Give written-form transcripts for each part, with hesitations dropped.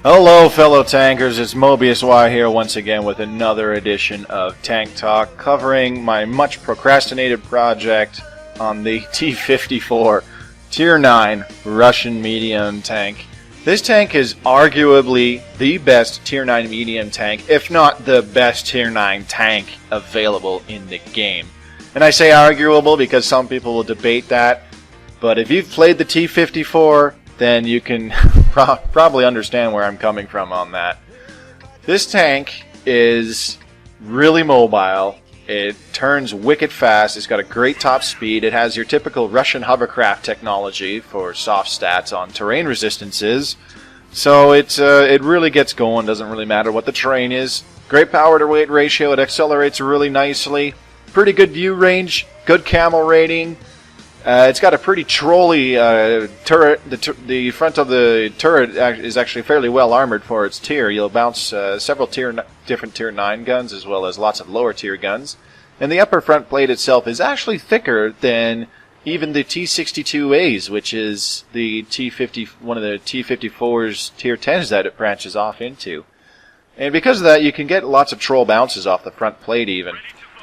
Hello fellow tankers, it's Mobius Y here once again with another edition of Tank Talk, covering my much procrastinated project on the T-54 Tier 9 Russian medium tank. This tank is arguably the best Tier 9 medium tank, if not the best Tier 9 tank available in the game. And I say arguable because some people will debate that, but if you've played the T-54, then you can probably understand where I'm coming from on that. This tank is really mobile. It turns wicked fast. It's got a great top speed. It has your typical Russian hovercraft technology for soft stats on terrain resistances. So it really gets going. Doesn't really matter what the terrain is. Great power to weight ratio. It accelerates really nicely. Pretty good view range. Good camo rating. It's got a pretty trolly turret. The front of the turret is actually fairly well armored for its tier. You'll bounce several different tier 9 guns as well as lots of lower tier guns. And the upper front plate itself is actually thicker than even the T-62As, which is the one of the T-54's tier 10s that it branches off into. And because of that, you can get lots of troll bounces off the front plate even.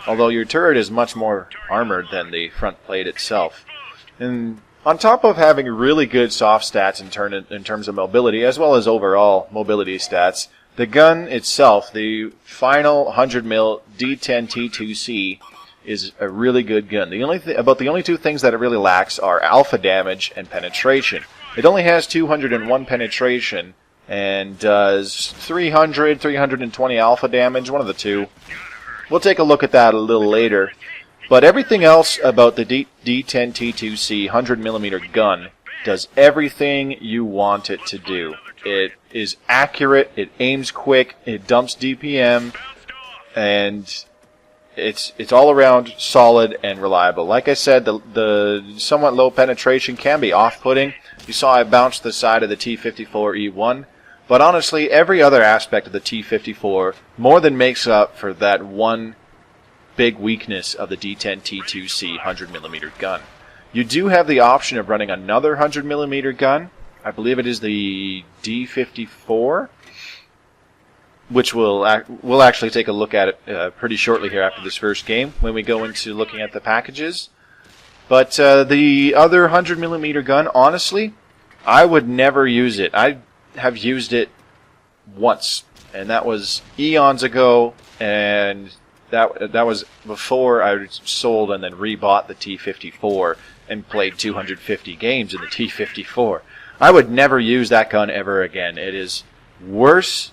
Although your turret is much more armored than the front plate itself. And on top of having really good soft stats in terms of mobility, as well as overall mobility stats, the gun itself, the final 100mm D10T2C, is a really good gun. The only two things that it really lacks are alpha damage and penetration. It only has 201 penetration and does 320 alpha damage, one of the two. We'll take a look at that a little later. But everything else about the D10T2C 100mm gun does everything you want it to do. It is accurate, it aims quick, it dumps DPM, and it's all around solid and reliable. Like I said, the somewhat low penetration can be off-putting. You saw I bounced the side of the T-54E1. But honestly, every other aspect of the T-54 more than makes up for that one big weakness of the D10T2C 100mm gun. You do have the option of running another 100mm gun. I believe it is the D-54, which we'll actually take a look at it pretty shortly here after this first game when we go into looking at the packages. But the other 100mm gun, honestly, I would never use it. I have used it once, and that was eons ago, and that was before I sold and then rebought the T-54 and played 250 games in the T-54. I would never use that gun ever again. It is worse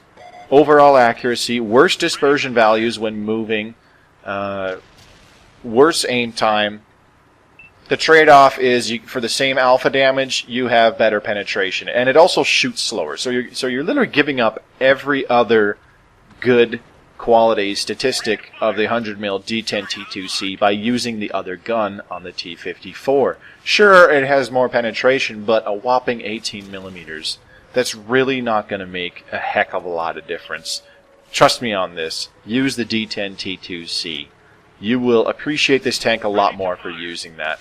overall accuracy, worse dispersion values when moving, worse aim time. The trade-off is for the same alpha damage, you have better penetration, and it also shoots slower. So you're literally giving up every other good quality statistic of the 100mm D10T2C by using the other gun on the T-54. Sure, it has more penetration, but a whopping 18mm. That's really not going to make a heck of a lot of difference. Trust me on this. Use the D10T2C. You will appreciate this tank a lot more for using that.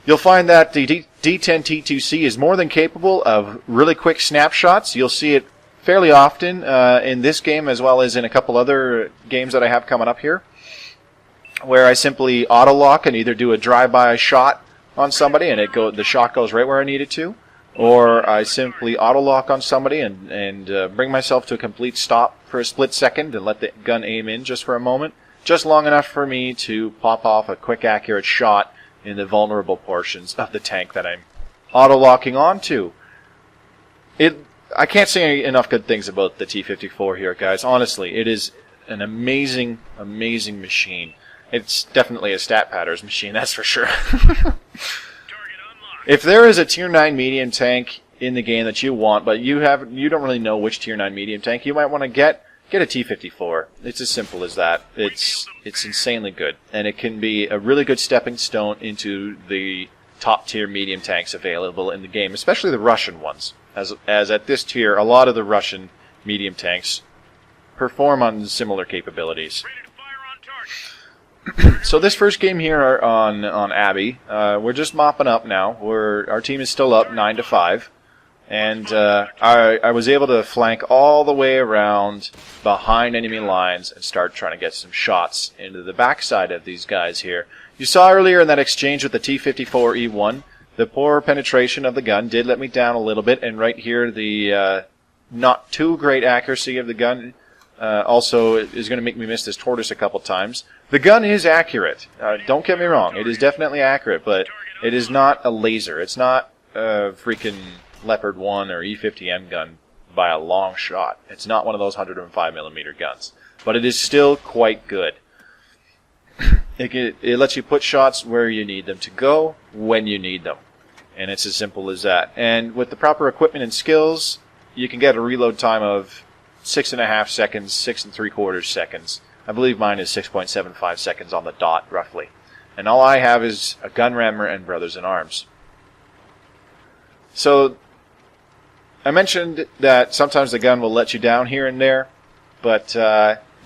You'll find that the D10T2C is more than capable of really quick snapshots. You'll see it fairly often in this game as well as in a couple other games that I have coming up here, where I simply auto-lock and either do a drive-by shot on somebody and the shot goes right where I need it to, or I simply auto-lock on somebody and bring myself to a complete stop for a split second and let the gun aim in just for a moment, just long enough for me to pop off a quick accurate shot in the vulnerable portions of the tank that I'm auto-locking onto. I can't say enough good things about the T-54 here, guys. Honestly, it is an amazing, amazing machine. It's definitely a stat patterns machine, that's for sure. If there is a Tier 9 medium tank in the game that you want, but you don't really know which Tier 9 medium tank you might want to get a T-54. It's as simple as that. It's insanely good, and it can be a really good stepping stone into the top tier medium tanks available in the game, especially the Russian ones. As at this tier, a lot of the Russian medium tanks perform on similar capabilities. So this first game here on Abbey, we're just mopping up now. Our team is still up 9-5, and I was able to flank all the way around behind enemy lines and start trying to get some shots into the backside of these guys here. You saw earlier in that exchange with the T-54 E1, the poor penetration of the gun did let me down a little bit, and right here the not too great accuracy of the gun also is going to make me miss this tortoise a couple times. The gun is accurate. Don't get me wrong. It is definitely accurate, but it is not a laser. It's not a freaking Leopard 1 or E50M gun by a long shot. It's not one of those 105mm guns. But it is still quite good. It lets you put shots where you need them to go, when you need them. And it's as simple as that. And with the proper equipment and skills, you can get a reload time of 6.5 seconds, 6 3/4 seconds. I believe mine is 6.75 seconds on the dot, roughly. And all I have is a gun rammer and Brothers in Arms. So, I mentioned that sometimes the gun will let you down here and there, but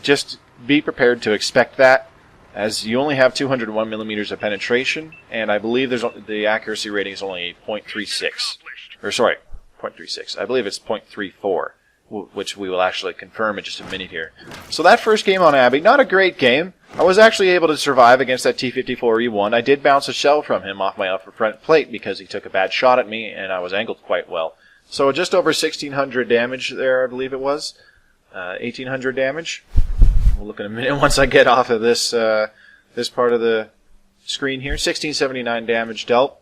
just be prepared to expect that, as you only have 201mm of penetration, and I believe the accuracy rating is only 0.36. Or sorry, 0.36. I believe it's 0.34. Which we will actually confirm in just a minute here. So that first game on Abbey, not a great game. I was actually able to survive against that T-54 E1. I did bounce a shell from him off my upper front plate because he took a bad shot at me, and I was angled quite well. So just over 1,600 damage there, I believe it was. 1,800 damage. We'll look in a minute once I get off of this this part of the screen here. 1,679 damage dealt.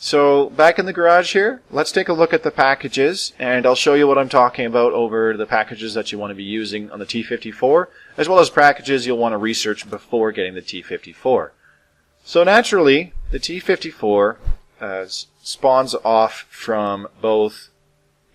So, back in the garage here, let's take a look at the packages, and I'll show you what I'm talking about over the packages that you want to be using on the T-54, as well as packages you'll want to research before getting the T-54. So naturally, the T-54 spawns off from both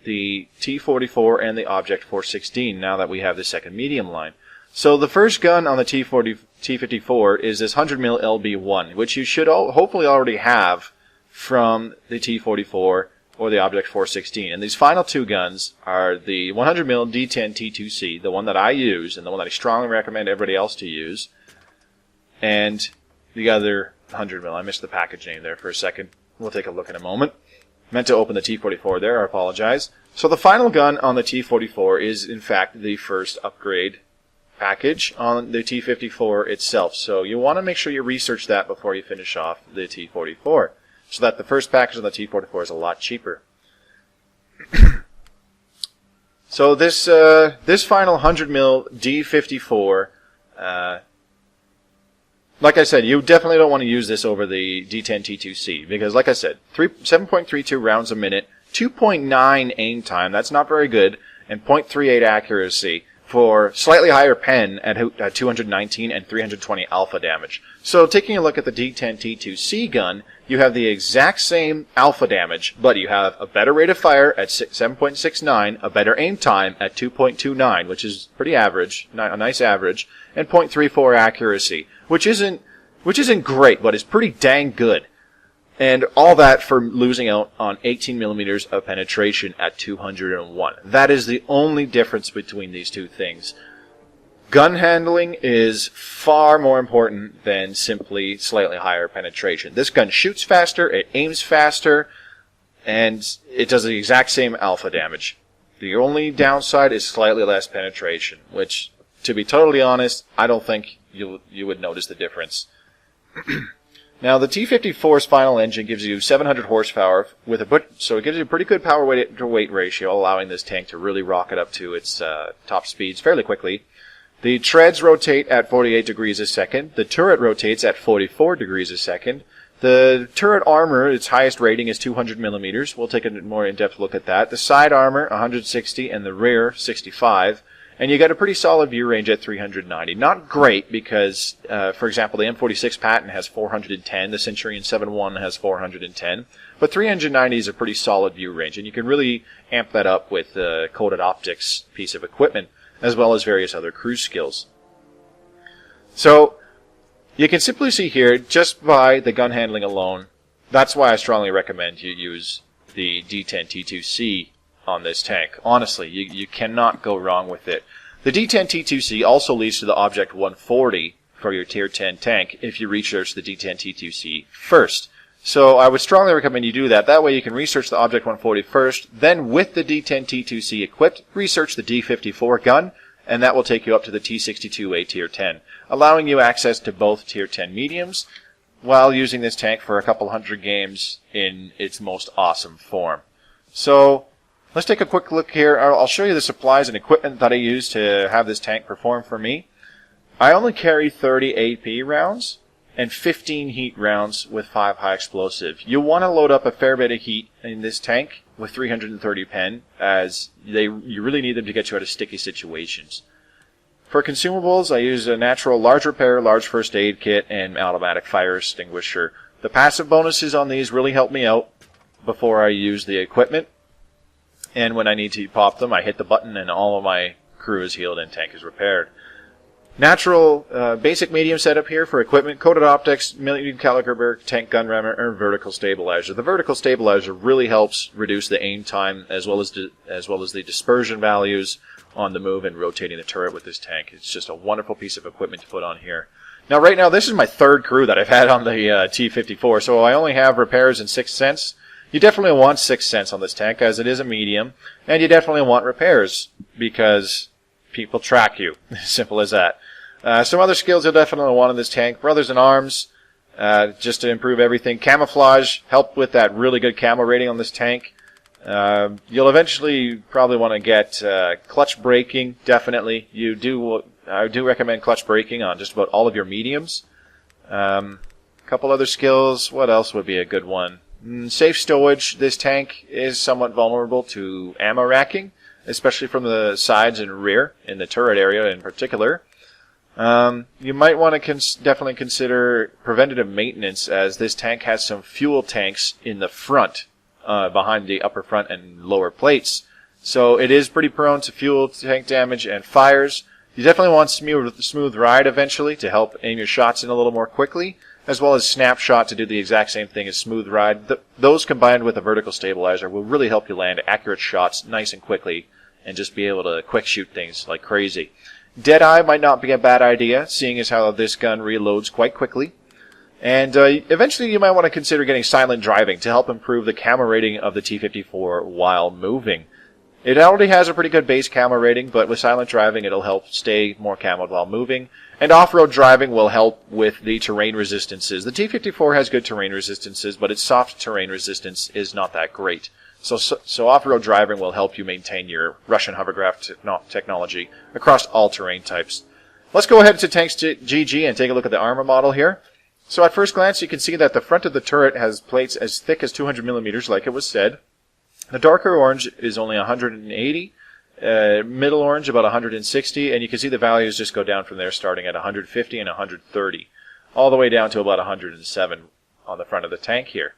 the T-44 and the Object 416, now that we have the second medium line. So the first gun on the T-54 is this 100mm LB1, which you should hopefully already have from the T-44 or the Object 416. And these final two guns are the 100mm D10 T2C, the one that I use and the one that I strongly recommend everybody else to use, and the other 100mm. I missed the package name there for a second. We'll take a look in a moment. Meant to open the T-44 there, I apologize. So the final gun on the T-44 is in fact the first upgrade package on the T-54 itself. So you want to make sure you research that before you finish off the T-44. So that the first package on the T-44 is a lot cheaper. So this final 100mm D54, like I said, you definitely don't want to use this over the D10 T2C, because like I said, 7.32 rounds a minute, 2.9 aim time, that's not very good, and 0.38 accuracy for slightly higher pen at 219 and 320 alpha damage. So taking a look at the D10 T2C gun, you have the exact same alpha damage, but you have a better rate of fire at 7.69, a better aim time at 2.29, which is pretty average, a nice average, and 0.34 accuracy, which isn't great, but is pretty dang good. And all that for losing out on 18mm of penetration at 201. That is the only difference between these two things. Gun handling is far more important than simply slightly higher penetration. This gun shoots faster, it aims faster, and it does the exact same alpha damage. The only downside is slightly less penetration, which, to be totally honest, I don't think you would notice the difference. Now, the T-54's final engine gives you 700 horsepower, so it gives you a pretty good power to weight ratio, allowing this tank to really rocket up to its top speeds fairly quickly. The treads rotate at 48 degrees a second. The turret rotates at 44 degrees a second. The turret armor, its highest rating is 200mm. We'll take a more in-depth look at that. The side armor, 160, and the rear, 65. And you get a pretty solid view range at 390. Not great because, for example, the M46 Patton has 410, the Centurion 7.1 has 410, but 390 is a pretty solid view range, and you can really amp that up with the coated optics piece of equipment, as well as various other cruise skills. So, you can simply see here, just by the gun handling alone, that's why I strongly recommend you use the D10 T2C on this tank. Honestly, you cannot go wrong with it. The D10 T2C also leads to the Object 140 for your Tier 10 tank if you research the D10T2C first. So I would strongly recommend you do that. That way you can research the Object 140 first, then with the D10T2C equipped, research the D54 gun, and that will take you up to the T-62A Tier 10, allowing you access to both Tier 10 mediums while using this tank for a couple hundred games in its most awesome form. So let's take a quick look here. I'll show you the supplies and equipment that I use to have this tank perform for me. I only carry 30 AP rounds and 15 heat rounds with 5 high explosive. You want to load up a fair bit of heat in this tank with 330 pen, as you really need them to get you out of sticky situations. For consumables, I use a natural large repair, large first aid kit, and automatic fire extinguisher. The passive bonuses on these really help me out before I use the equipment. And when I need to pop them, I hit the button and all of my crew is healed and tank is repaired. Natural basic medium setup here for equipment: coated optics, medium caliber tank gun rammer, and vertical stabilizer. The vertical stabilizer really helps reduce the aim time as well as the dispersion values on the move and rotating the turret with this tank. It's just a wonderful piece of equipment to put on here. Now right now this is my third crew that I've had on the T-54, so I only have repairs and 6th sense. You definitely want 6th sense on this tank as it is a medium, and you definitely want repairs because people track you. Simple as that. Some other skills you'll definitely want in this tank: Brothers in Arms, just to improve everything. Camouflage, help with that really good camo rating on this tank. You'll eventually probably want to get clutch braking, definitely. I do recommend clutch braking on just about all of your mediums. A couple other skills. What else would be a good one? Safe stowage. This tank is somewhat vulnerable to ammo racking, especially from the sides and rear, in the turret area in particular. You might want to definitely consider preventative maintenance, as this tank has some fuel tanks in the front, behind the upper front and lower plates. So it is pretty prone to fuel tank damage and fires. You definitely want smooth ride eventually to help aim your shots in a little more quickly, as well as snapshot to do the exact same thing as smooth ride. Those combined with a vertical stabilizer will really help you land accurate shots nice and quickly and just be able to quick shoot things like crazy. Deadeye might not be a bad idea, seeing as how this gun reloads quite quickly. And eventually you might want to consider getting silent driving to help improve the camo rating of the T-54 while moving. It already has a pretty good base camo rating, but with silent driving it'll help stay more camoed while moving. And off-road driving will help with the terrain resistances. The T-54 has good terrain resistances, but its soft terrain resistance is not that great. So off-road driving will help you maintain your Russian hovercraft technology across all terrain types. Let's go ahead to Tanks GG and take a look at the armor model here. So at first glance you can see that the front of the turret has plates as thick as 200 millimeters, like it was said. The darker orange is only 180, middle orange about 160, and you can see the values just go down from there, starting at 150 and 130, all the way down to about 107 on the front of the tank here.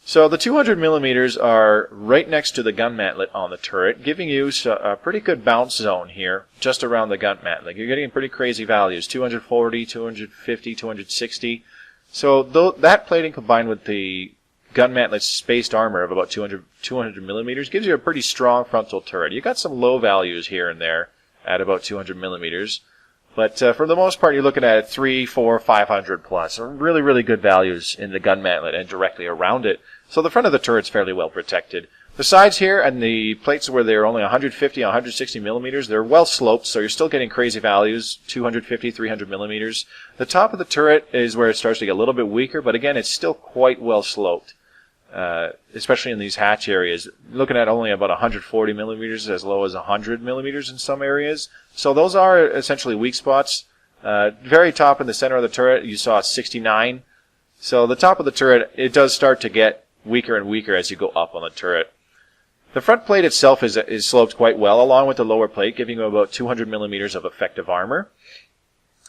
So the 200 millimeters are right next to the gun mantlet on the turret, giving you a pretty good bounce zone here, just around the gun mantlet. You're getting pretty crazy values: 240, 250, 260. So that plating combined with the gun mantlet's spaced armor of about 200 millimeters gives you a pretty strong frontal turret. You got some low values here and there at about 200 millimeters. But for the most part, you're looking at 300, 400, 500 plus. Really, really good values in the gun mantlet and directly around it. So the front of the turret's fairly well protected. The sides here and the plates where they're only 150 and 160 millimeters, they're well sloped, so you're still getting crazy values, 250, 300 millimeters. The top of the turret is where it starts to get a little bit weaker, but again, it's still quite well sloped, especially in these hatch areas. Looking at only about 140 millimeters as low as 100 millimeters in some areas. So those are essentially weak spots. Very top in the center of the turret, you saw 69. So the top of the turret, it does start to get weaker and weaker as you go up on the turret. The front plate itself is sloped quite well, along with the lower plate, giving you about 200 millimeters of effective armor.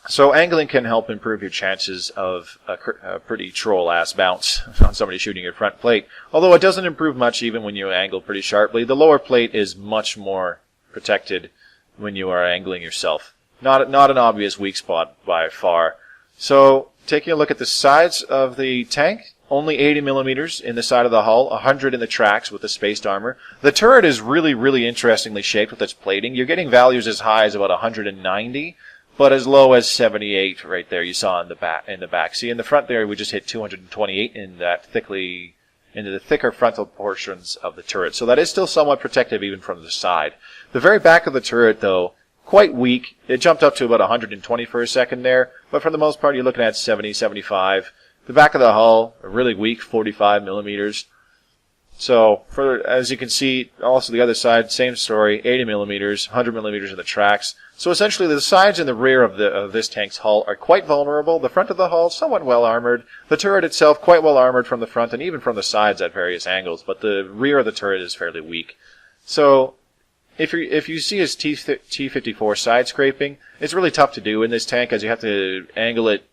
So angling can help improve your chances of a pretty troll-ass bounce on somebody shooting your front plate. Although it doesn't improve much even when you angle pretty sharply. The lower plate is much more protected when you are angling yourself. Not an obvious weak spot by far. So taking a look at the sides of the tank, only 80 millimeters in the side of the hull, 100 in the tracks with the spaced armor. The turret is really, really interestingly shaped with its plating. You're getting values as high as about 190, but as low as 78 right there. You saw in the back. See, in the front there, we just hit 228 in that into the thicker frontal portions of the turret. So that is still somewhat protective even from the side. The very back of the turret, though, quite weak. It jumped up to about 120 for a second there, but for the most part, you're looking at 70, 75. The back of the hull, really weak, 45 millimeters. So, as you can see, also the other side, same story, 80 millimeters, 100 millimeters in the tracks. So essentially, the sides and the rear of this tank's hull are quite vulnerable. The front of the hull, somewhat well armored. The turret itself, quite well armored from the front and even from the sides at various angles. But the rear of the turret is fairly weak. So, if you see his T-54 side scraping, it's really tough to do in this tank, as you have to angle it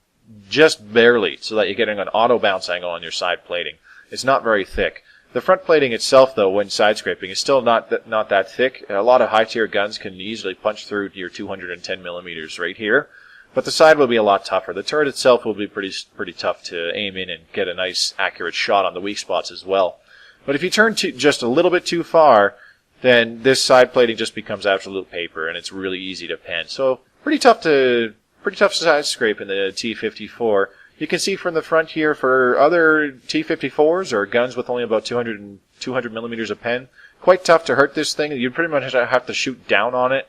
just barely so that you're getting an auto bounce angle on your side plating. It's not very thick. The front plating itself, though, when side scraping, is still not that thick. A lot of high-tier guns can easily punch through your 210 millimeters right here, but the side will be a lot tougher. The turret itself will be pretty tough to aim in and get a nice, accurate shot on the weak spots as well. But if you turn just a little bit too far, then this side plating just becomes absolute paper, and it's really easy to pen. So pretty tough side scrape in the T-54. You can see from the front here for other T-54s or guns with only about 200 millimeters of pen, quite tough to hurt this thing. You pretty much have to shoot down on it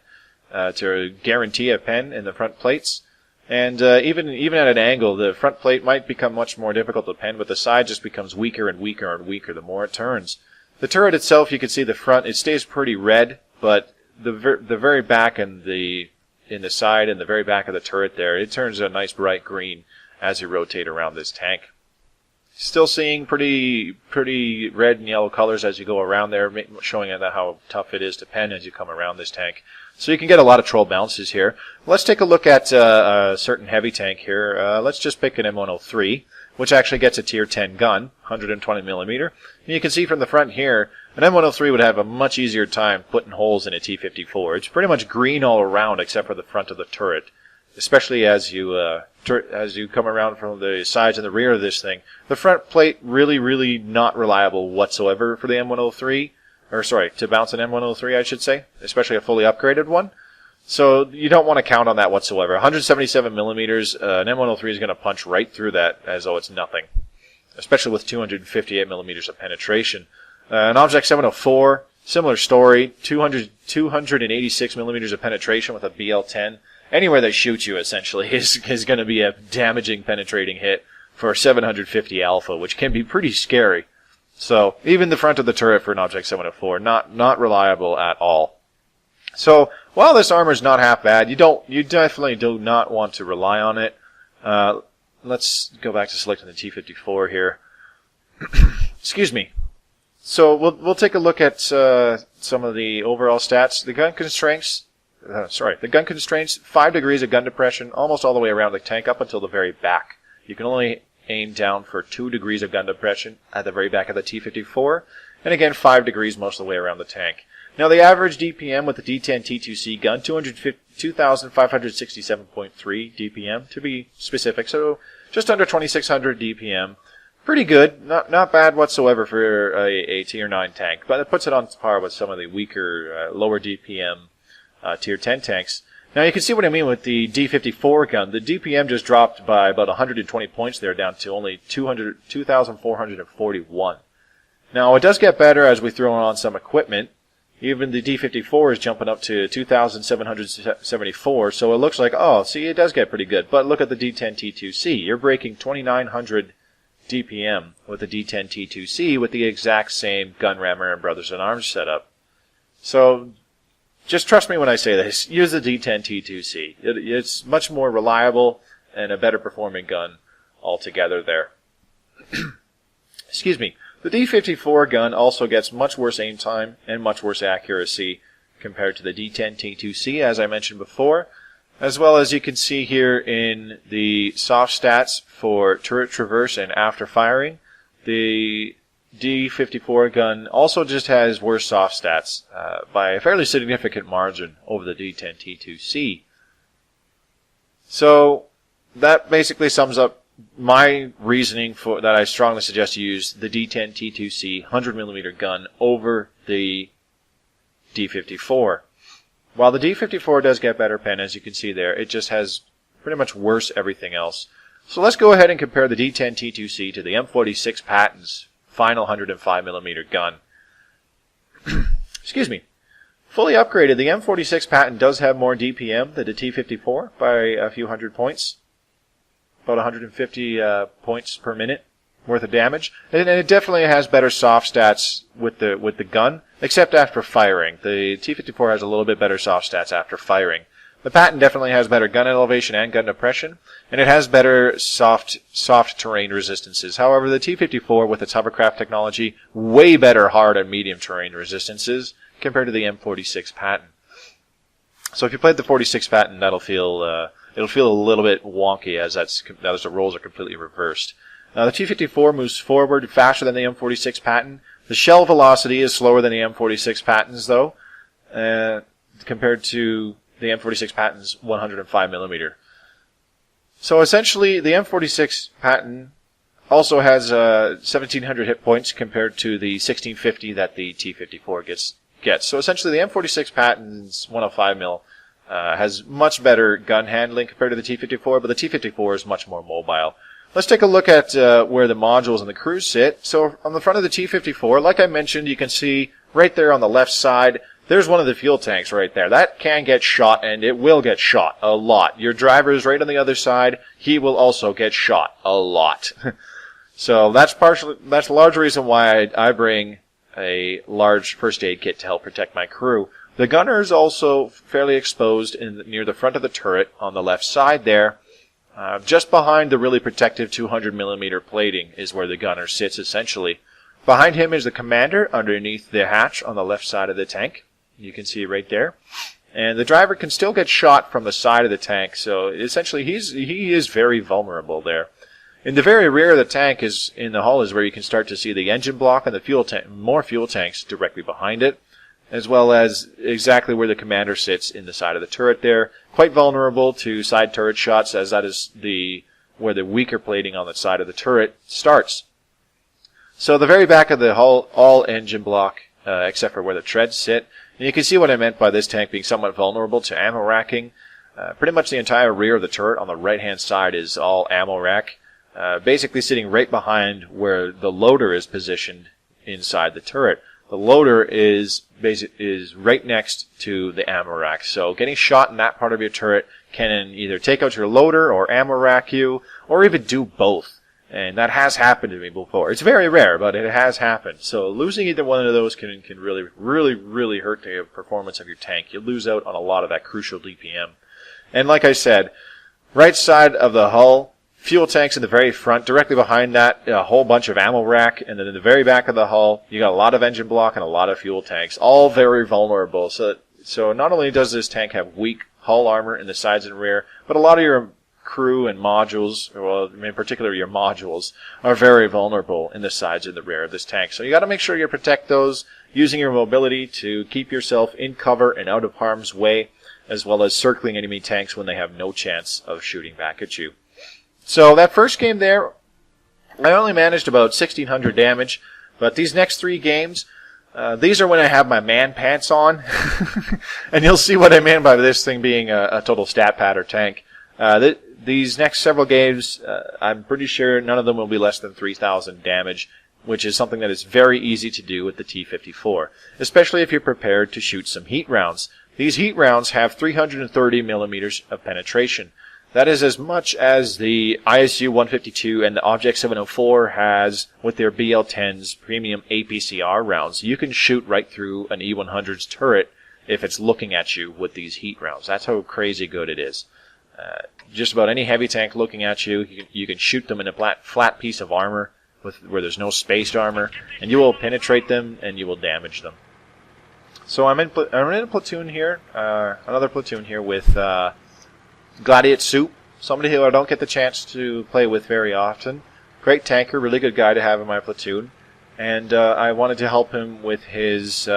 to guarantee a pen in the front plates. And even at an angle, the front plate might become much more difficult to pen, but the side just becomes weaker and weaker and weaker the more it turns. The turret itself, you can see the front, it stays pretty red, but the very back and in the side and the very back of the turret there, it turns a nice bright green as you rotate around this tank. Still seeing pretty red and yellow colors as you go around there, showing how tough it is to pen as you come around this tank. So you can get a lot of troll bounces here. Let's take a look at a certain heavy tank here. Let's just pick an M103, which actually gets a tier 10 gun, 120 millimeter. And you can see from the front here, an M103 would have a much easier time putting holes in a T-54. It's pretty much green all around except for the front of the turret, especially as you come around from the sides and the rear of this thing. The front plate really not reliable whatsoever for the M103, or sorry, to bounce an M103 I should say, especially a fully upgraded one. So you don't want to count on that whatsoever. 177 millimeters, an M103 is going to punch right through that as though it's nothing, especially with 258 millimeters of penetration. An Object 704, similar story, 286 millimeters of penetration with a BL-10. Anywhere they shoot you, essentially, is going to be a damaging, penetrating hit for 750 alpha, which can be pretty scary. So, even the front of the turret for an Object 704, not reliable at all. So, while this armor is not half bad, you definitely do not want to rely on it. Let's go back to selecting the T-54 here. Excuse me. So, we'll take a look at some of the overall stats. The gun constraints. The gun constraints, 5 degrees of gun depression, almost all the way around the tank up until the very back. You can only aim down for 2 degrees of gun depression at the very back of the T-54, and again 5 degrees most of the way around the tank. Now the average DPM with the D10 T2C gun, 2,567.3 DPM to be specific, so just under 2,600 DPM. Pretty good, not bad whatsoever for a Tier 9 tank, but it puts it on par with some of the weaker, lower DPM Tier 10 tanks. Now you can see what I mean with the D-54 gun. The DPM just dropped by about 120 points there, down to only 2,441. Now it does get better as we throw on some equipment. Even the D-54 is jumping up to 2,774, so it looks like, oh, see, it does get pretty good. But look at the D-10 T2C. You're breaking 2,900 DPM with the D-10 T2C with the exact same gun rammer and Brothers in Arms setup. So just trust me when I say this. Use the D10 T2C. It's much more reliable and a better performing gun altogether there. Excuse me. The D-54 gun also gets much worse aim time and much worse accuracy compared to the D10 T2C, as I mentioned before, as well as you can see here in the soft stats for turret traverse and after firing. The D-54 gun also just has worse soft stats by a fairly significant margin over the D-10 T2C. So that basically sums up my reasoning for that I strongly suggest you use the D-10 T2C 100mm gun over the D-54. While the D-54 does get better pen, as you can see there, it just has pretty much worse everything else. So let's go ahead and compare the D10 T2C to the M46 Patton's final 105mm gun. Excuse me. Fully upgraded, the M46 Patton does have more DPM than the T-54 by a few hundred points. About 150 points per minute worth of damage. And it definitely has better soft stats with the gun, except after firing. The T-54 has a little bit better soft stats after firing. The Patton definitely has better gun elevation and gun depression, and it has better soft terrain resistances. However, the T-54 with its hovercraft technology, way better hard and medium terrain resistances compared to the M46 Patton. So if you played the 46 Patton, that'll feel it'll feel a little bit wonky as the roles are completely reversed. The T-54 moves forward faster than the M46 Patton. The shell velocity is slower than the M46 Patton's, though, compared to the M46 Patton's 105mm. So essentially, the M46 Patton also has 1,700 hit points compared to the 1,650 that the T-54 gets. So essentially, the M46 Patton's 105mm has much better gun handling compared to the T-54, but the T-54 is much more mobile. Let's take a look at where the modules and the crews sit. So on the front of the T-54, like I mentioned, you can see right there on the left side, there's one of the fuel tanks right there. That can get shot, and it will get shot a lot. Your driver is right on the other side. He will also get shot a lot. So that's a large reason why I bring a large first aid kit to help protect my crew. The gunner is also fairly exposed near the front of the turret on the left side there. Just behind the really protective 200mm plating is where the gunner sits, essentially. Behind him is the commander underneath the hatch on the left side of the tank. You can see right there. And the driver can still get shot from the side of the tank, so essentially he is very vulnerable there. In the very rear of the tank in the hull is where you can start to see the engine block and the fuel tank, more fuel tanks directly behind it, as well as exactly where the commander sits in the side of the turret there. Quite vulnerable to side turret shots, as that is where the weaker plating on the side of the turret starts. So the very back of the hull, all engine block, except for where the treads sit. And you can see what I meant by this tank being somewhat vulnerable to ammo racking. Pretty much the entire rear of the turret on the right-hand side is all ammo rack, basically sitting right behind where the loader is positioned inside the turret. The loader is right next to the ammo rack, so getting shot in that part of your turret can either take out your loader or ammo rack you, or even do both. And that has happened to me before. It's very rare, but it has happened. So losing either one of those can really hurt the performance of your tank. You lose out on a lot of that crucial DPM. And like I said, right side of the hull, fuel tanks in the very front. Directly behind that, a whole bunch of ammo rack. And then in the very back of the hull, you got a lot of engine block and a lot of fuel tanks. All very vulnerable. So not only does this tank have weak hull armor in the sides and rear, but a lot of your crew and modules, well, in particular your modules, are very vulnerable in the sides and the rear of this tank. So you got to make sure you protect those using your mobility to keep yourself in cover and out of harm's way, as well as circling enemy tanks when they have no chance of shooting back at you. So that first game there, I only managed about 1,600 damage, but these next 3 games, these are when I have my man pants on, and you'll see what I mean by this thing being a total stat pad or tank. These next several games, I'm pretty sure none of them will be less than 3,000 damage, which is something that is very easy to do with the T-54, especially if you're prepared to shoot some heat rounds. These heat rounds have 330 millimeters of penetration. That is as much as the ISU-152 and the Object 704 has with their BL-10's premium APCR rounds. You can shoot right through an E-100's turret if it's looking at you with these heat rounds. That's how crazy good it is. Just about any heavy tank looking at you, you can shoot them in a flat piece of armor where there's no spaced armor, and you will penetrate them and you will damage them. So I'm in a platoon here, another platoon here with Gladiate Soup, somebody who I don't get the chance to play with very often. Great tanker, really good guy to have in my platoon, and I wanted to help him with his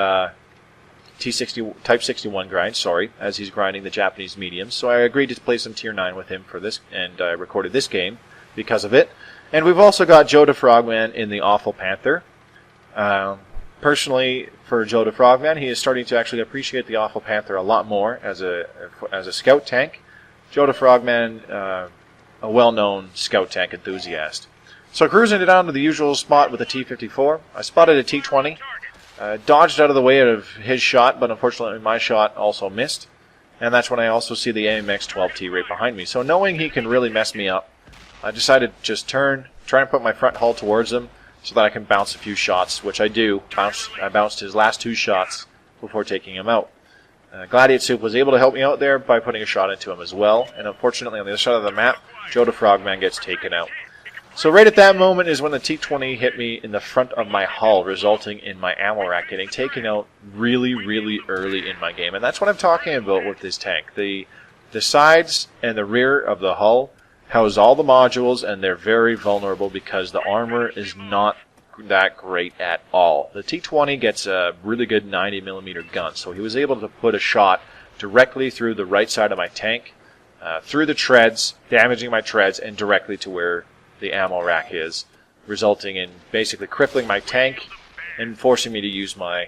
Type 61 grind, as he's grinding the Japanese mediums. So I agreed to play some Tier 9 with him for this, and I recorded this game because of it. And we've also got Joe the Frogman in the Awful Panther. personally, for Joe the Frogman, he is starting to actually appreciate the Awful Panther a lot more as a scout tank. Joe the Frogman, a well-known scout tank enthusiast. So cruising it down to the usual spot with the T-54, I spotted a T-20, dodged out of the way of his shot, but unfortunately my shot also missed. And that's when I also see the AMX-12T right behind me. So knowing he can really mess me up, I decided to just turn, try and put my front hull towards him so that I can bounce a few shots, which I do. I bounced his last 2 shots before taking him out. Gladiator Soup was able to help me out there by putting a shot into him as well. And unfortunately on the other side of the map, Joe the Frogman gets taken out. So right at that moment is when the T-20 hit me in the front of my hull, resulting in my ammo rack getting taken out really, really early in my game. And that's what I'm talking about with this tank. The sides and the rear of the hull house all the modules, and they're very vulnerable because the armor is not that great at all. The T-20 gets a really good 90mm gun, so he was able to put a shot directly through the right side of my tank, through the treads, damaging my treads, and directly to where the ammo rack is, resulting in basically crippling my tank and forcing me to use my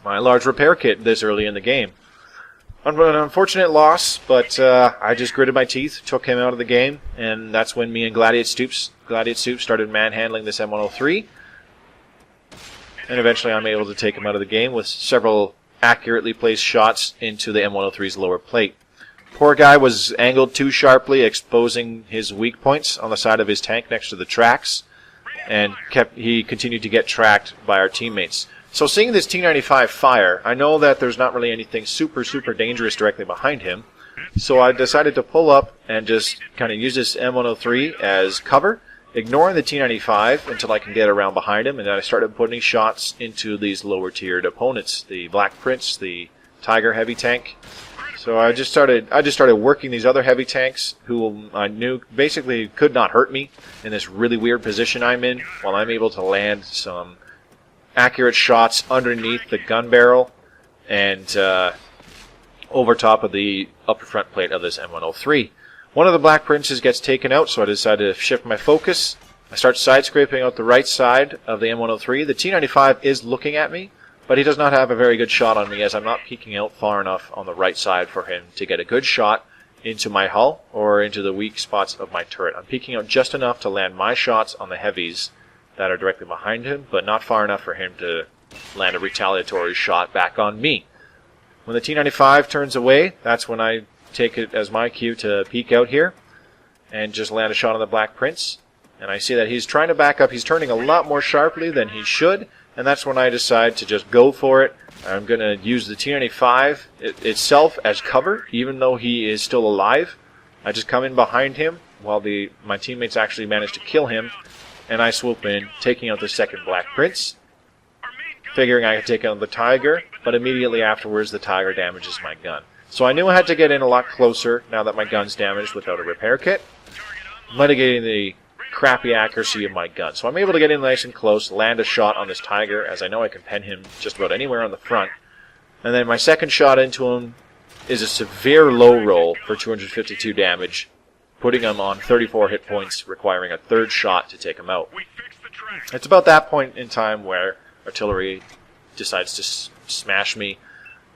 large repair kit this early in the game. An unfortunate loss, but I just gritted my teeth, took him out of the game, and that's when me and Gladiator Soup started manhandling this M103. And eventually I'm able to take him out of the game with several accurately placed shots into the M103's lower plate. Poor guy was angled too sharply, exposing his weak points on the side of his tank next to the tracks, and he continued to get tracked by our teammates. So seeing this T-95 fire, I know that there's not really anything super dangerous directly behind him, so I decided to pull up and just kind of use this M103 as cover, ignoring the T-95 until I can get around behind him, and then I started putting shots into these lower tiered opponents, the Black Prince, the Tiger heavy tank. So I just started working these other heavy tanks who I knew basically could not hurt me in this really weird position I'm in, while I'm able to land some accurate shots underneath the gun barrel and over top of the upper front plate of this M103. One of the Black Princes gets taken out, so I decided to shift my focus. I start side-scraping out the right side of the M103. The T-95 is looking at me, but he does not have a very good shot on me as I'm not peeking out far enough on the right side for him to get a good shot into my hull or into the weak spots of my turret. I'm peeking out just enough to land my shots on the heavies that are directly behind him, but not far enough for him to land a retaliatory shot back on me. When the T-95 turns away, that's when I take it as my cue to peek out here and just land a shot on the Black Prince. And I see that he's trying to back up. He's turning a lot more sharply than he should, and that's when I decide to just go for it. I'm going to use the T-95 itself as cover, even though he is still alive. I just come in behind him while my teammates actually manage to kill him, and I swoop in, taking out the second Black Prince, figuring I could take out the Tiger, but immediately afterwards the Tiger damages my gun. So I knew I had to get in a lot closer now that my gun's damaged without a repair kit, mitigating the crappy accuracy of my gun. So I'm able to get in nice and close, land a shot on this Tiger, as I know I can pen him just about anywhere on the front. And then my second shot into him is a severe low roll for 252 damage, putting him on 34 hit points, requiring a third shot to take him out. It's about that point in time where artillery decides to smash me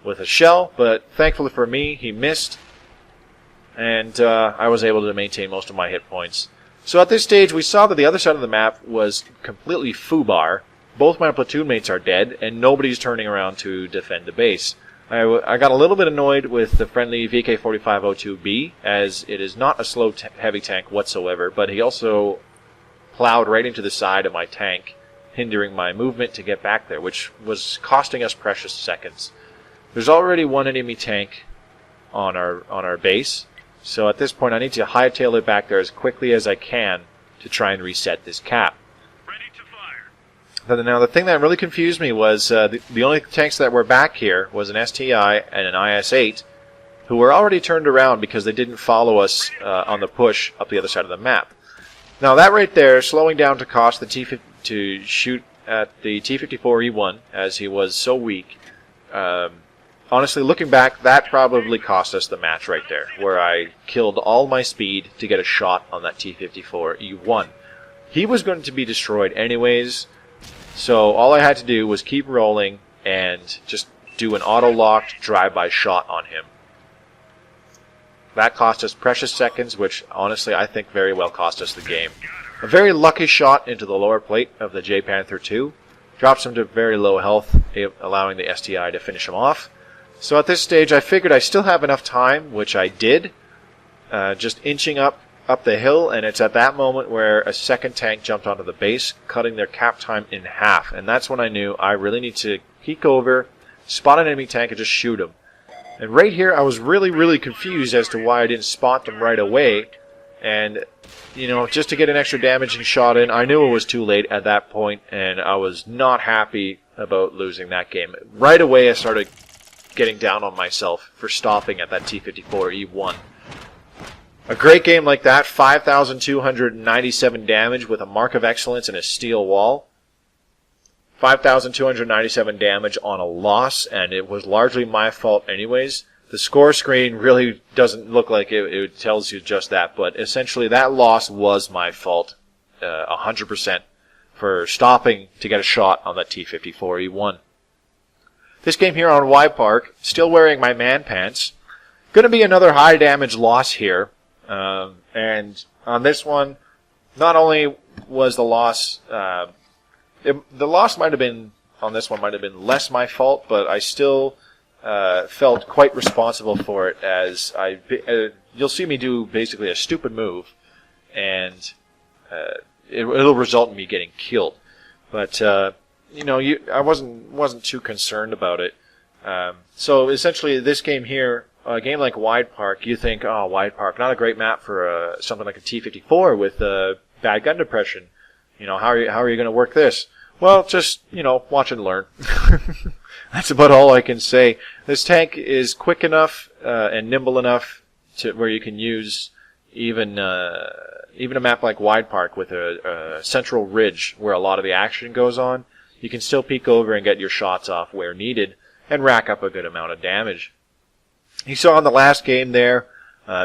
with a shell, but thankfully for me, he missed, and I was able to maintain most of my hit points. So at this stage, we saw that the other side of the map was completely foobar. Both my platoon mates are dead, and nobody's turning around to defend the base. I got a little bit annoyed with the friendly VK-4502B, as it is not a slow heavy tank whatsoever, but he also plowed right into the side of my tank, hindering my movement to get back there, which was costing us precious seconds. There's already one enemy tank on our base, so at this point I need to hightail it back there as quickly as I can to try and reset this cap. Now the thing that really confused me was the only tanks that were back here was an STI and an IS-8, who were already turned around because they didn't follow us on the push up the other side of the map. Now that right there, slowing down to cost the to shoot at the T-54 E1 as he was so weak. Honestly, looking back, that probably cost us the match right there, where I killed all my speed to get a shot on that T-54 E1. He was going to be destroyed anyways, So all I had to do was keep rolling and just do an auto-locked drive-by shot on him. That cost us precious seconds, which honestly I think very well cost us the game. A very lucky shot into the lower plate of the J-Panther 2. Drops him to very low health, allowing the STI to finish him off. So at this stage I figured I still have enough time, which I did. Just inching up the hill, and it's at that moment where a second tank jumped onto the base, cutting their cap time in half. And that's when I knew I really need to peek over, spot an enemy tank, and just shoot him. And right here, I was really confused as to why I didn't spot them right away. And, you know, just to get an extra damaging shot in, I knew it was too late at that point, and I was not happy about losing that game. Right away, I started getting down on myself for stopping at that T-54 E1. A great game like that, 5,297 damage with a mark of excellence and a steel wall. 5,297 damage on a loss, and it was largely my fault anyways. The score screen really doesn't look like it tells you just that, but essentially that loss was my fault 100% for stopping to get a shot on that T-54 E1. This game here on Y Park, still wearing my man pants. Going to be another high damage loss here. And on this one, not only was the loss... the loss might have been, on this one, might have been less my fault, but I still felt quite responsible for it, as you'll see me do basically a stupid move, and it'll result in me getting killed. But you know, I wasn't too concerned about it. So essentially, this game here, a game like Wide Park, you think, oh, Wide Park, not a great map for something like a T-54 with bad gun depression. You know, how are you going to work this? Well, just, you know, watch and learn. That's about all I can say. This tank is quick enough and nimble enough to where you can use even a map like Wide Park with a central ridge where a lot of the action goes on. You can still peek over and get your shots off where needed and rack up a good amount of damage. You saw in the last game there,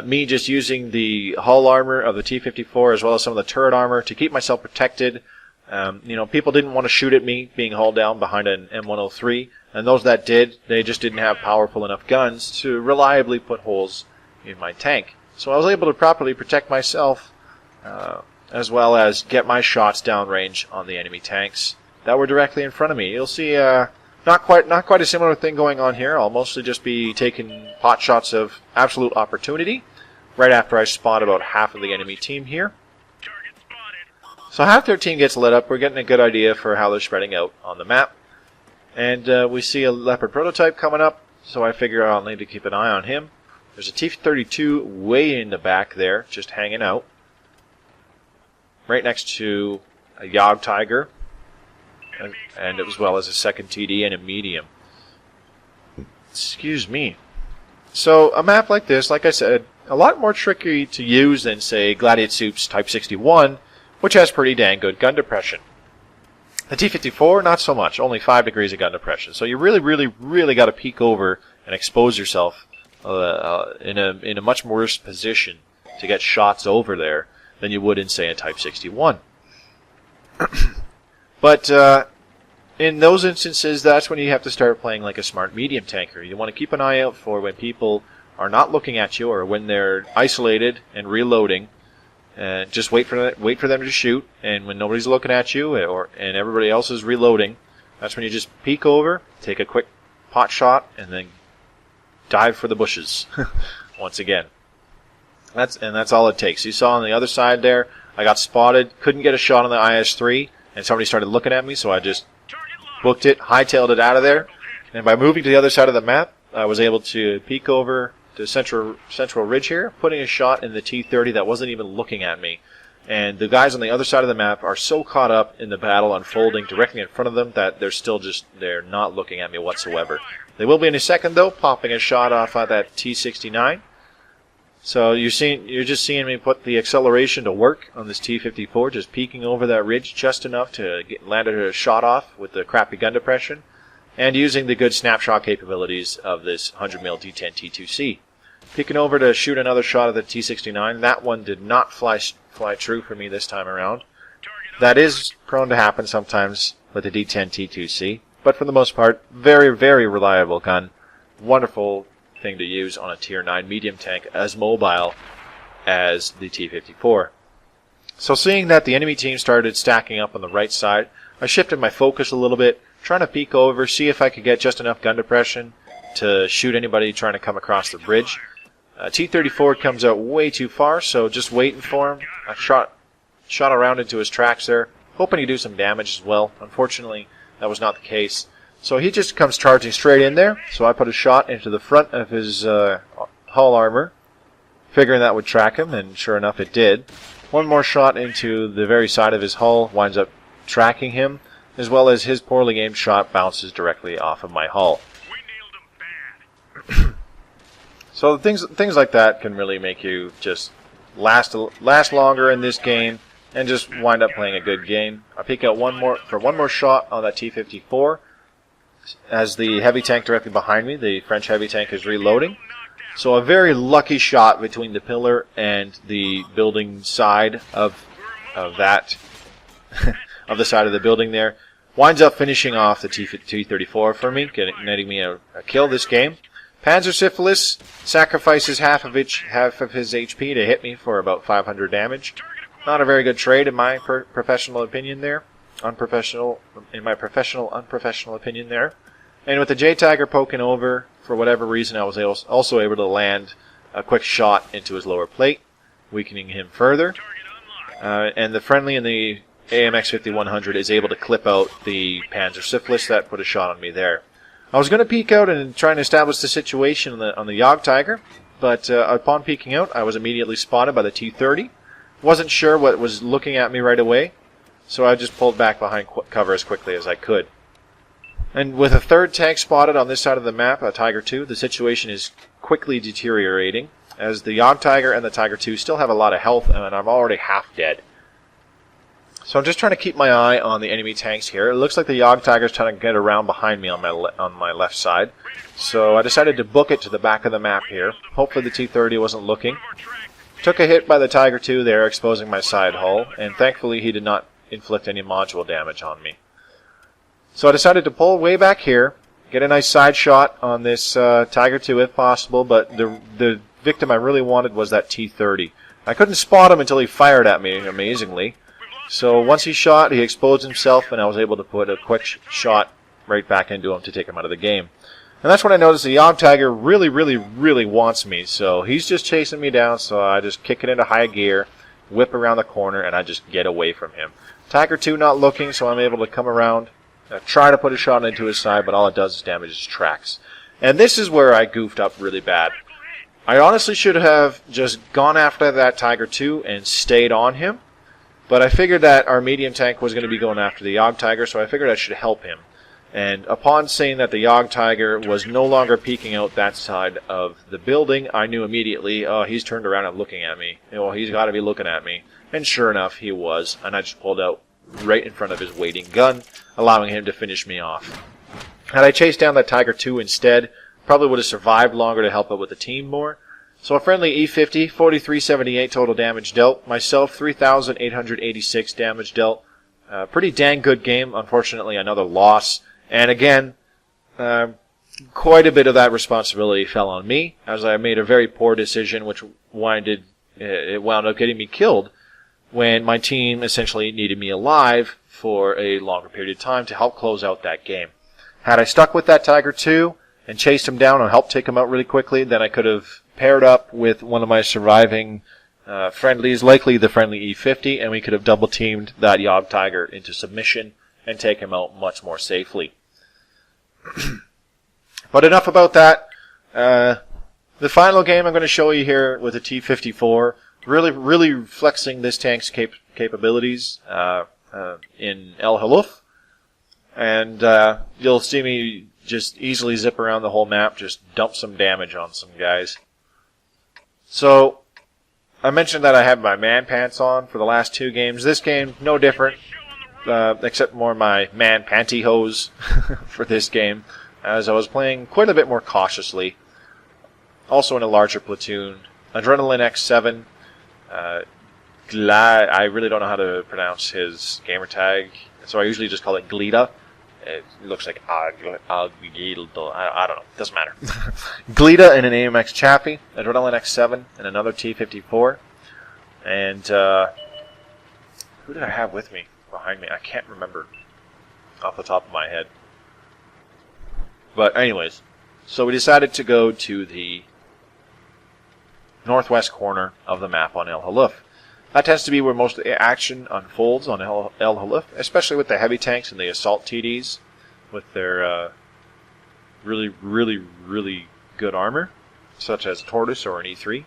me just using the hull armor of the T-54 as well as some of the turret armor to keep myself protected. You know, people didn't want to shoot at me being hauled down behind an M103, and those that did, they just didn't have powerful enough guns to reliably put holes in my tank. So I was able to properly protect myself, as well as get my shots downrange on the enemy tanks that were directly in front of me. You'll see not quite a similar thing going on here. I'll mostly just be taking pot shots of absolute opportunity right after I spot about half of the enemy team here. So half their team gets lit up. We're getting a good idea for how they're spreading out on the map. And we see a Leopard prototype coming up, so I figure I'll need to keep an eye on him. There's a T-32 way in the back there, just hanging out. Right next to a Yog Tiger, and as well as a second TD and a medium. Excuse me. So a map like this, like I said, a lot more tricky to use than, say, Gladiator Soup's Type 61, which has pretty dang good gun depression. The T-54, not so much, only 5 degrees of gun depression. So you really got to peek over and expose yourself in a much worse position to get shots over there than you would in, say, a Type 61. But in those instances, that's when you have to start playing like a smart medium tanker. You want to keep an eye out for when people are not looking at you or when they're isolated and reloading. Just wait for them to shoot, and when nobody's looking at you and everybody else is reloading, that's when you just peek over, take a quick pot shot, and then dive for the bushes once again. That's all it takes. You saw on the other side there, I got spotted, couldn't get a shot on the IS-3, and somebody started looking at me, so I just booked it, hightailed it out of there, and by moving to the other side of the map, I was able to peek over to central ridge here, putting a shot in the T-30 that wasn't even looking at me. And the guys on the other side of the map are so caught up in the battle unfolding directly in front of them that they're not looking at me whatsoever. They will be in a second though, popping a shot off at that T-69. So you're just seeing me put the acceleration to work on this T-54, just peeking over that ridge just enough to land a shot off with the crappy gun depression, and using the good snapshot capabilities of this 100mm D10 T2C. Peeking over to shoot another shot at the T-69. That one did not fly true for me this time around. That is prone to happen sometimes with the D10 T2C, but for the most part, very, very reliable gun. Wonderful thing to use on a Tier 9 medium tank, as mobile as the T-54. So seeing that the enemy team started stacking up on the right side, I shifted my focus a little bit, trying to peek over, see if I could get just enough gun depression to shoot anybody trying to come across the bridge. T-34 comes out way too far, so just waiting for him. I shot around into his tracks there, hoping he'd do some damage as well. Unfortunately, that was not the case. So he just comes charging straight in there, so I put a shot into the front of his hull armor, figuring that would track him, and sure enough it did. One more shot into the very side of his hull winds up tracking him, as well as his poorly aimed shot bounces directly off of my hull. So things like that can really make you just last longer in this game and just wind up playing a good game. I peek out one more shot on that T-54 as the heavy tank directly behind me, the French heavy tank, is reloading. So a very lucky shot between the pillar and the building side of that of the side of the building there winds up finishing off the T-34 for me, netting me a kill this game. Panzersyphilis sacrifices half of his HP to hit me for about 500 damage. Not a very good trade in my professional opinion there. Unprofessional opinion there. And with the J-Tiger poking over, for whatever reason, I was also able to land a quick shot into his lower plate, weakening him further. And the friendly in the AMX 5100 is able to clip out the Panzersyphilis that put a shot on me there. I was going to peek out and try and establish the situation on the Jagdtiger, but upon peeking out, I was immediately spotted by the T-30. Wasn't sure what was looking at me right away, so I just pulled back behind cover as quickly as I could. And with a third tank spotted on this side of the map, a Tiger II, the situation is quickly deteriorating, as the Jagdtiger and the Tiger II still have a lot of health, and I'm already half dead. So I'm just trying to keep my eye on the enemy tanks here. It looks like the Jagdtiger's trying to get around behind me on my left side. So I decided to book it to the back of the map here. Hopefully the T-30 wasn't looking. Took a hit by the Tiger II there, exposing my side hull, and thankfully he did not inflict any module damage on me. So I decided to pull way back here, get a nice side shot on this Tiger II if possible, but the victim I really wanted was that T-30. I couldn't spot him until he fired at me, amazingly. So once he shot, he exposed himself, and I was able to put a quick shot right back into him to take him out of the game. And that's when I noticed the Jagdtiger really wants me, so he's just chasing me down, so I just kick it into high gear, whip around the corner, and I just get away from him. Tiger II not looking, so I'm able to come around, try to put a shot into his side, but all it does is damage his tracks. And this is where I goofed up really bad. I honestly should have just gone after that Tiger II and stayed on him, but I figured that our medium tank was going to be going after the Jagdtiger, so I figured I should help him. And upon seeing that the Jagdtiger was no longer peeking out that side of the building, I knew immediately, oh, he's turned around and looking at me. Well, he's got to be looking at me. And sure enough, he was, and I just pulled out right in front of his waiting gun, allowing him to finish me off. Had I chased down that Tiger II instead, probably would have survived longer to help out with the team more. So a friendly E50, 4378 total damage dealt. Myself, 3,886 damage dealt. Pretty dang good game. Unfortunately, another loss. And again, quite a bit of that responsibility fell on me, as I made a very poor decision, which wound up getting me killed when my team essentially needed me alive for a longer period of time to help close out that game. Had I stuck with that Tiger II and chased him down and helped take him out really quickly, then I could have paired up with one of my surviving friendlies, likely the friendly E50, and we could have double-teamed that Jagdtiger into submission and take him out much more safely. But enough about that. The final game I'm going to show you here with the T-54, really flexing this tank's capabilities in El Haluf. And you'll see me just easily zip around the whole map, just dump some damage on some guys. So, I mentioned that I had my man pants on for the last two games. This game, no different, except more my man pantyhose for this game, as I was playing quite a bit more cautiously. Also in a larger platoon. Adrenaline X7, I really don't know how to pronounce his gamer tag, so I usually just call it Glida. It looks like Agildo. I don't know. Doesn't matter. Glida in an AMX Chappie, a Adrenaline X7, and another T-54. And who did I have with me behind me? I can't remember off the top of my head. But anyways, so we decided to go to the northwest corner of the map on El Haluf. That tends to be where most of the action unfolds on El Haluf, especially with the heavy tanks and the assault TDs with their really, really, really good armor, such as a Tortoise or an E3.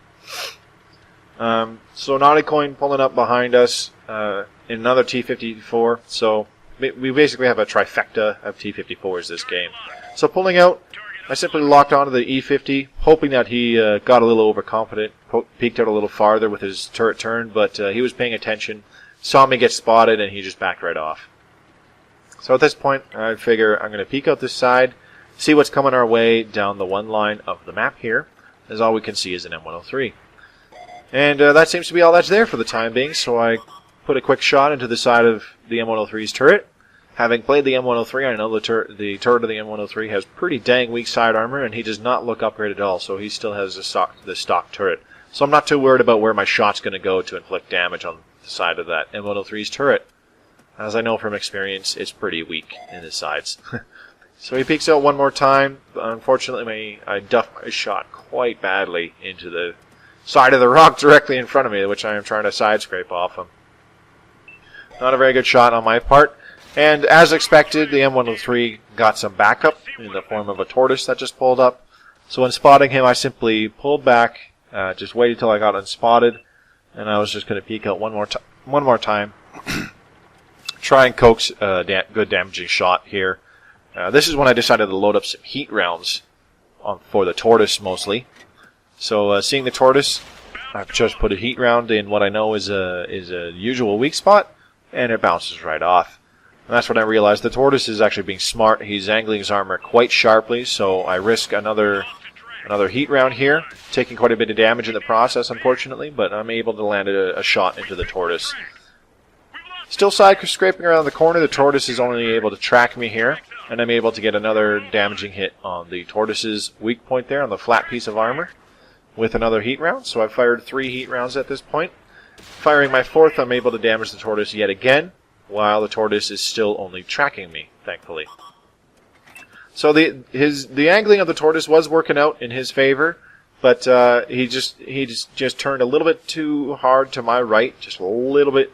So Naughty Coin pulling up behind us in another T-54. So we basically have a trifecta of T-54s this game. So pulling out, I simply locked onto the E50, hoping that he got a little overconfident, peeked out a little farther with his turret turn, but he was paying attention, saw me get spotted, and he just backed right off. So at this point, I figure I'm going to peek out this side, see what's coming our way down the one line of the map here, as all we can see is an M103. And that seems to be all that's there for the time being, so I put a quick shot into the side of the M103's turret. Having played the M103, I know the turret of the M103 has pretty dang weak side armor, and he does not look upgraded at all, so he still has the stock turret. So I'm not too worried about where my shot's going to go to inflict damage on the side of that M103's turret. As I know from experience, it's pretty weak in the sides. So he peeks out one more time. Unfortunately, I duffed my shot quite badly into the side of the rock directly in front of me, which I am trying to side scrape off him. Not a very good shot on my part. And as expected, the M103 got some backup in the form of a Tortoise that just pulled up. So when spotting him, I simply pulled back, just waited till I got unspotted, and I was just going to peek out one more time, try and coax a good damaging shot here. This is when I decided to load up some heat rounds for the Tortoise mostly. So seeing the Tortoise, I've just put a heat round in what I know is a usual weak spot, and it bounces right off. And that's when I realized the Tortoise is actually being smart. He's angling his armor quite sharply, so I risk another heat round here, taking quite a bit of damage in the process, unfortunately, but I'm able to land a shot into the Tortoise. Still side scraping around the corner, the Tortoise is only able to track me here, and I'm able to get another damaging hit on the Tortoise's weak point there on the flat piece of armor with another heat round. So I've fired 3 heat rounds at this point. Firing my 4th, I'm able to damage the Tortoise yet again, while the Tortoise is still only tracking me, thankfully. So the angling of the Tortoise was working out in his favor, but he just turned a little bit too hard to my right, just a little bit,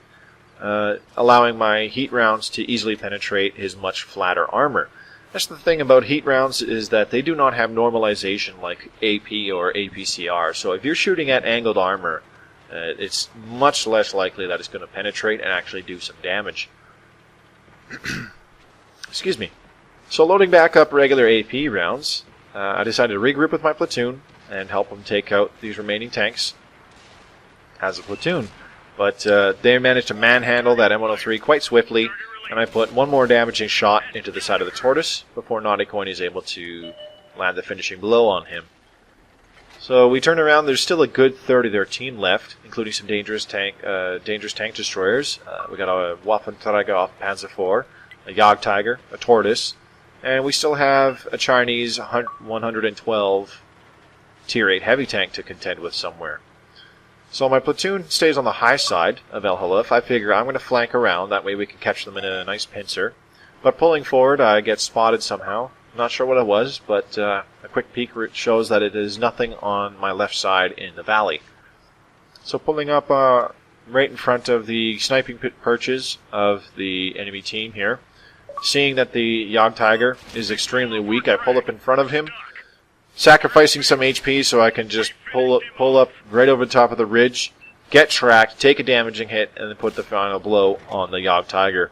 allowing my heat rounds to easily penetrate his much flatter armor. That's the thing about heat rounds, is that they do not have normalization like AP or APCR. So if you're shooting at angled armor, it's much less likely that it's going to penetrate and actually do some damage. Excuse me. So loading back up regular AP rounds, I decided to regroup with my platoon and help them take out these remaining tanks as a platoon. But they managed to manhandle that M103 quite swiftly, and I put one more damaging shot into the side of the Tortoise before Naughty Coin is able to land the finishing blow on him. So we turn around, there's still a good third of their team left, including some dangerous tank destroyers. We got a Waffenträger off Panzer IV, a Jagdtiger, a Tortoise, and we still have a Chinese 112 Tier 8 heavy tank to contend with somewhere. So my platoon stays on the high side of El Haluf. I figure I'm going to flank around, that way we can catch them in a nice pincer. But pulling forward, I get spotted somehow. Not sure what it was, but a quick peek shows that it is nothing on my left side in the valley. So pulling up right in front of the sniping perches of the enemy team here, seeing that the Jagdtiger is extremely weak, I pull up in front of him, sacrificing some HP so I can just pull up right over the top of the ridge, get tracked, take a damaging hit, and then put the final blow on the Jagdtiger.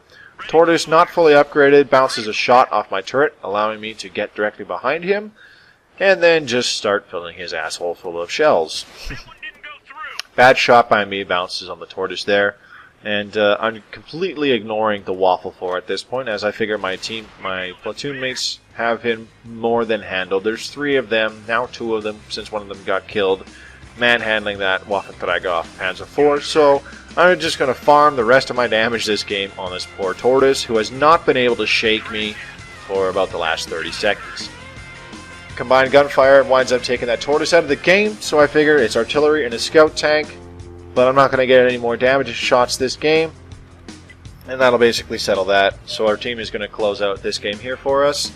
Tortoise, not fully upgraded, bounces a shot off my turret, allowing me to get directly behind him, and then just start filling his asshole full of shells. Bad shot by me, bounces on the Tortoise there, and I'm completely ignoring the Waffle 4 at this point, as I figure my platoon mates have him more than handled. There's 3 of them, now 2 of them, since one of them got killed, manhandling that Waffenträger off Panzer IV, so I'm just going to farm the rest of my damage this game on this poor tortoise, who has not been able to shake me for about the last 30 seconds. Combined gunfire winds up taking that tortoise out of the game, so I figure it's artillery and a scout tank, but I'm not going to get any more damage shots this game, and that'll basically settle that. So our team is going to close out this game here for us,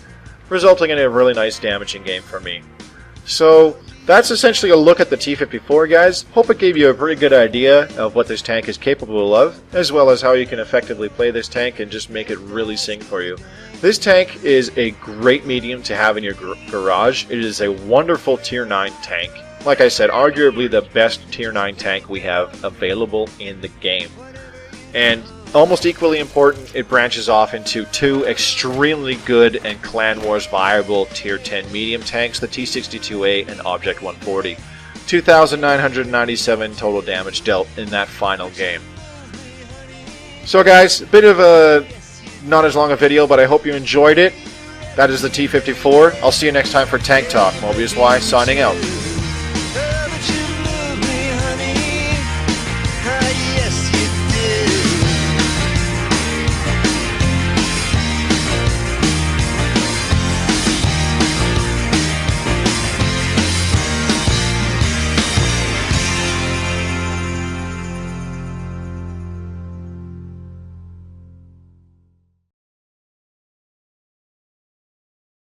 resulting in a really nice damaging game for me. So that's essentially a look at the T-54, guys. Hope it gave you a pretty good idea of what this tank is capable of, as well as how you can effectively play this tank and just make it really sing for you. This tank is a great medium to have in your garage. It is a wonderful Tier 9 tank. Like I said, arguably the best Tier 9 tank we have available in the game. And almost equally important, it branches off into two extremely good and Clan Wars viable Tier 10 medium tanks, the T-62A and Object 140. 2,997 total damage dealt in that final game. So guys, a bit of a not as long a video, but I hope you enjoyed it. That is the T-54. I'll see you next time for Tank Talk. Mobius Y signing out.